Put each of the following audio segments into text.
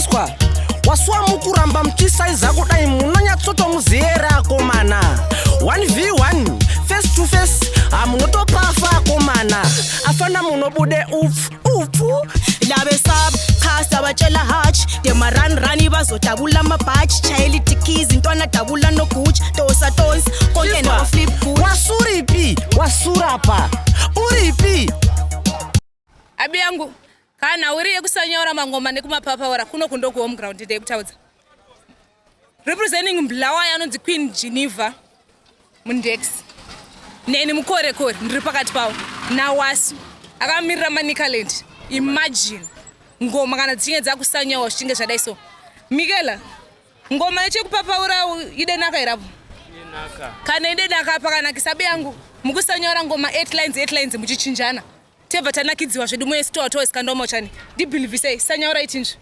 Shiswa Wasu mukuramba mchisaiza kudai munonyatsoto muzera komana 1v1 face to face amunotopafa komana afana munobude upfu labe sab khasa batshela hatch demarani bazotabula amabhatch chayela itikizi intwana dabula no guch tosa tons konke no flip good wasuripi wasurapa uripi abiyangu kana uri yekusanyora mangoma nekumapapa ora kuno kundoko home ground today kutaudza representing Mblawa yanonzi Queen Geneva mundex neni mukore ndiri pakati pawo na Wasu akamirira Manicaland. Imagine ngoma kana dzinge dzakusanyawo zvichinge zvadai so Mikela ngoma yechekupapa ura idenaka irapo kana idenaka pakanakisa beyangu mukusanyora ngoma 8 lines muchichinjana tebva tanakidziwa zvedu moye store toys kandomo chani ndibelieve sei sanyaura itinzvi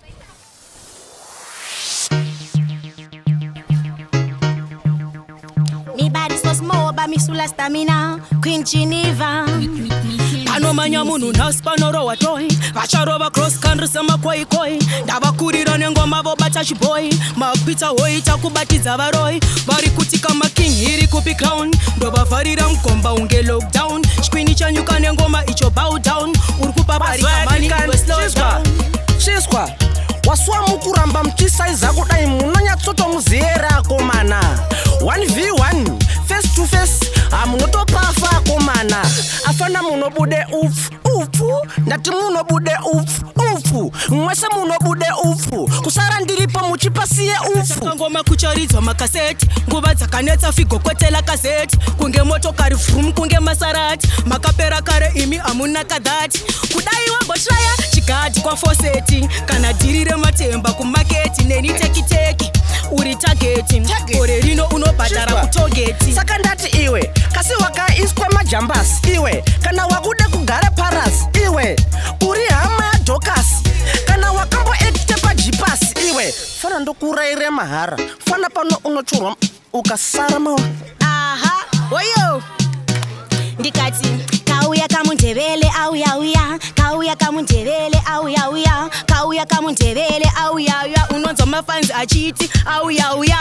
me body so small but me sula stamina Queen Geneva panomanya munhu nhasi panorowa toy vacharova cross country semakoikoi ndavakurira nengoma vobata chiboy mapita hoita kubatidza varoi vari kutika making iri kupi crown ndovavharira mugomba unge lockdown chikwini chanyuka nengoma icho bow down uri kupaparika mani iwe slow down Shiswa Wasu mukuramba mchisaiza kudai munonyatsoto muzera komana 1v1 face to face amunotopafa komana afana munobude upfu ndati munobude upfu mwese munobude upfu kusara ndiripo muchipasiye upfu ngoma kucharidzwa makaseti nguva dzakanetsa figo kwetela kazeti kunge motokari frum kunge masarati makapera kare imi amuna kadhati kudai wamboshaya chigadi kwa foseti kana dhirire matemba kumaketi neni tekiteki uri tageti ore rino unobhadhara kutogeti saka ndati iwe kasi wakaiswa majambasi iwe kana wakude kugara paras iwe uri hama ya dhokasi kana wakamboekite pajipasi iwe fana ndokuraire mahara fana pano unochurwa ukasara mawa aha oyo ndikati kauya kamundevele auya kauya kamundevele auya kamundevele auya unonzwa mafanzi achiti auya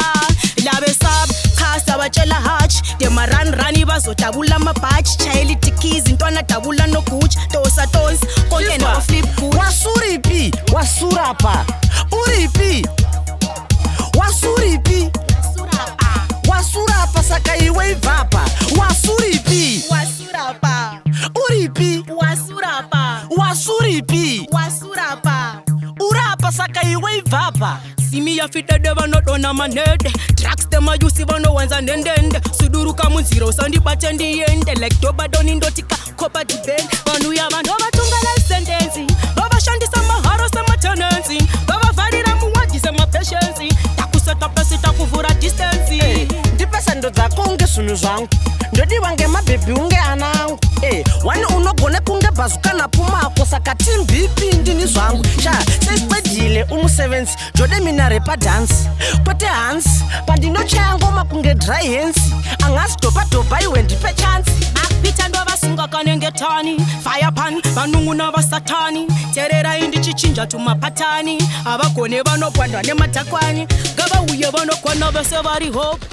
labe sab khasa batshela hatch demarani bazotabula amabhatch chayela itikizi intwana dabula no guch tosa tons konke no flip good wasuripi wasurapa uripi wasuripi wasurapa saka iwe ivapa wasuripi wasurapa uripi wasuripi urapa saka iwe ivapa simi yafitede vanodona manede tracks temayusi vanowanza ndendende suduruka munzira usandibate ndiyende like dobadoni ndotika kopa dibend vanuya vanhu vatunga sentensi vavashandisa maharo sematenensi vavavharira muwadi semapatiensi takuseta pesi takuvhura distansi ndipesa ndo dzako unge zvinhu zvangu ndodiwa ngemabhebhi unge ana angu wani unogone kunge bhazukana pumako saka timbipi ndini zvangu sha sesikwedhile umusevenzi jode mina repa dhansi kwete hansi pandinochaya ngoma kunge dry hansi angasi dhobhadhobha iwe ndipe chansi akupita ndovasunga kanengetani fayapani vanun'una vasatani tererai ndichichinja tumapatani havagone vanopwandwa nemadhakwani ngavauye vanokwana vese vari hope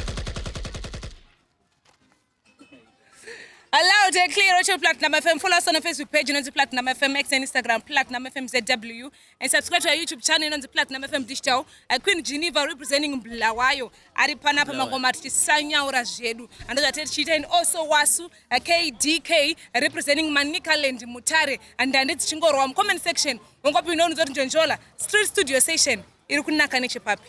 Allow to clear Rochelle Platinum FM. Follow us on the Facebook page on the Platinum FM X and Instagram Platinum FM ZW, and subscribe to our YouTube channel on the Platinum FM Digital. Queen Geneva representing Mblawayo. Aripana pa mangoma tisanyaura zvedu. And that chita and also Wasu KDK representing Manicaland Mutare and then it's chingoro comment section. Ungopi unono Njonda Street Studio Session. Iri kunaka neche papi.